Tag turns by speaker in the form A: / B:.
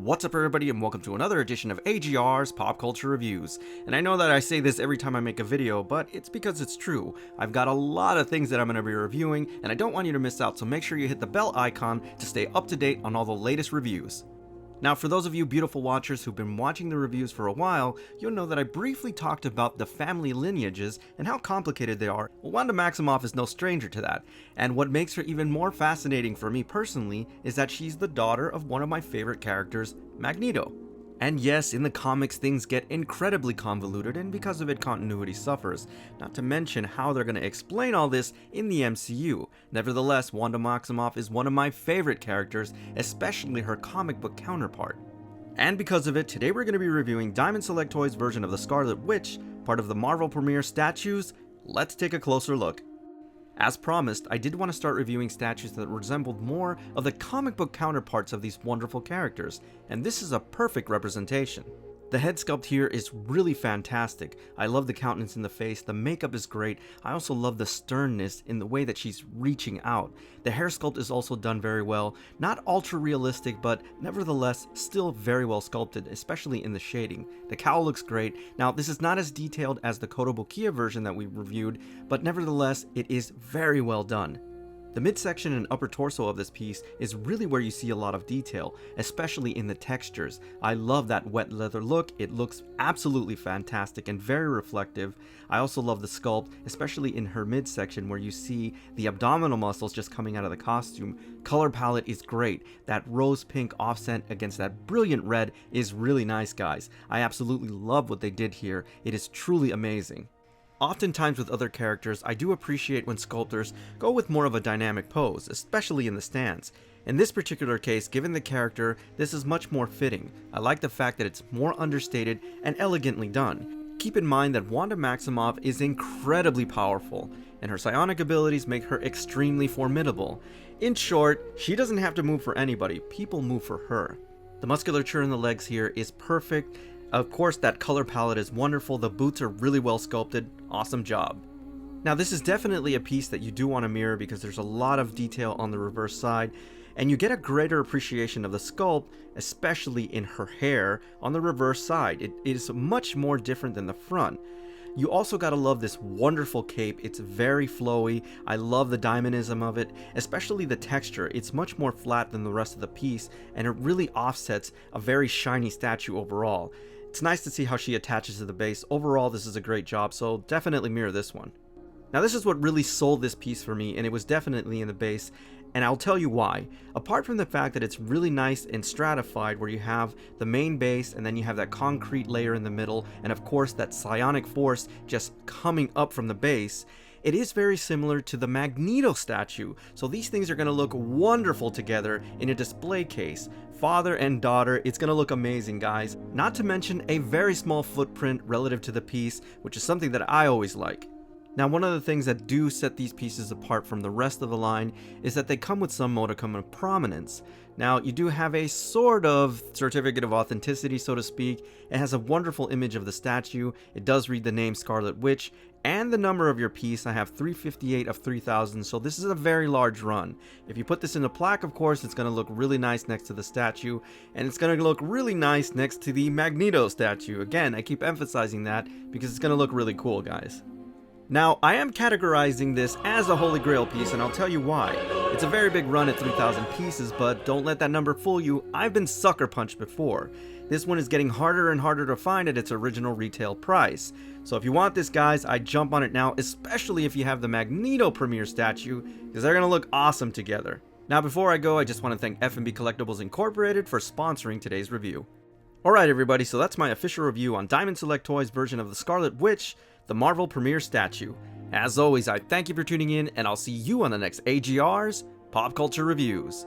A: What's up everybody, and welcome to another edition of AGR's Pop Culture Reviews. And I know that I say this every time I make a video, but it's because it's true. I've got a lot of things that I'm going to be reviewing, and I don't want you to miss out, so make sure you hit the bell icon to stay up to date on all the latest reviews. Now, for those of you beautiful watchers who've been watching the reviews for a while, you'll know that I briefly talked about the family lineages and how complicated they are. Well, Wanda Maximoff is no stranger to that, and what makes her even more fascinating for me personally is that she's the daughter of one of my favorite characters, Magneto. And yes, in the comics things get incredibly convoluted, and because of it continuity suffers, not to mention how they're going to explain all this in the MCU. Nevertheless, Wanda Maximoff is one of my favorite characters, especially her comic book counterpart. And because of it, today we're going to be reviewing Diamond Select Toys' version of the Scarlet Witch, part of the Marvel Premiere statues. Let's take a closer look. As promised, I did want to start reviewing statues that resembled more of the comic book counterparts of these wonderful characters, and this is a perfect representation. The head sculpt here is really fantastic. I love the countenance in the face, the makeup is great. I also love the sternness in the way that she's reaching out. The hair sculpt is also done very well, not ultra realistic, but nevertheless still very well sculpted, especially in the shading. The cowl looks great. Now, this is not as detailed as the Kotobukiya version that we reviewed, but nevertheless it is very well done. The midsection and upper torso of this piece is really where you see a lot of detail, especially in the textures. I love that wet leather look. It looks absolutely fantastic and very reflective. I also love the sculpt, especially in her midsection where you see the abdominal muscles just coming out of the costume. Color palette is great. That rose pink offset against that brilliant red is really nice, guys. I absolutely love what they did here. It is truly amazing. Oftentimes with other characters, I do appreciate when sculptors go with more of a dynamic pose, especially in the stance. In this particular case, given the character, this is much more fitting. I like the fact that it's more understated and elegantly done. Keep in mind that Wanda Maximoff is incredibly powerful, and her psionic abilities make her extremely formidable. In short, she doesn't have to move for anybody, people move for her. The musculature in the legs here is perfect. Of course, that color palette is wonderful, the boots are really well sculpted, awesome job. Now this is definitely a piece that you do want to mirror because there's a lot of detail on the reverse side, and you get a greater appreciation of the sculpt, especially in her hair on the reverse side. It is much more different than the front. You also gotta love this wonderful cape. It's very flowy. I love the diamondism of it, especially the texture. It's much more flat than the rest of the piece, and it really offsets a very shiny statue overall. It's nice to see how she attaches to the base. Overall, this is a great job, so definitely mirror this one. Now this is what really sold this piece for me, and it was definitely in the base, and I'll tell you why. Apart from the fact that it's really nice and stratified where you have the main base and then you have that concrete layer in the middle, and of course that psionic force just coming up from the base, it is very similar to the Magneto statue, so these things are going to look wonderful together in a display case. Father and daughter, it's going to look amazing, guys. Not to mention a very small footprint relative to the piece, which is something that I always like. Now, one of the things that do set these pieces apart from the rest of the line is that they come with some modicum of prominence. Now, you do have a sort of certificate of authenticity, so to speak. It has a wonderful image of the statue. It does read the name Scarlet Witch and the number of your piece. I have 358 of 3000, so this is a very large run. If you put this in a plaque, of course, it's going to look really nice next to the statue, and it's going to look really nice next to the Magneto statue. Again, I keep emphasizing that because it's going to look really cool, guys. Now, I am categorizing this as a Holy Grail piece, and I'll tell you why. It's a very big run at 3,000 pieces, but don't let that number fool you. I've been sucker punched before. This one is getting harder and harder to find at its original retail price. So if you want this, guys, I'd jump on it now, especially if you have the Magneto Premiere statue, because they're going to look awesome together. Now, before I go, I just want to thank F&B Collectibles Incorporated for sponsoring today's review. Alright everybody, so that's my official review on Diamond Select Toys' version of the Scarlet Witch, the Marvel Premiere statue. As always, I thank you for tuning in, and I'll see you on the next AGR's Pop Culture Reviews.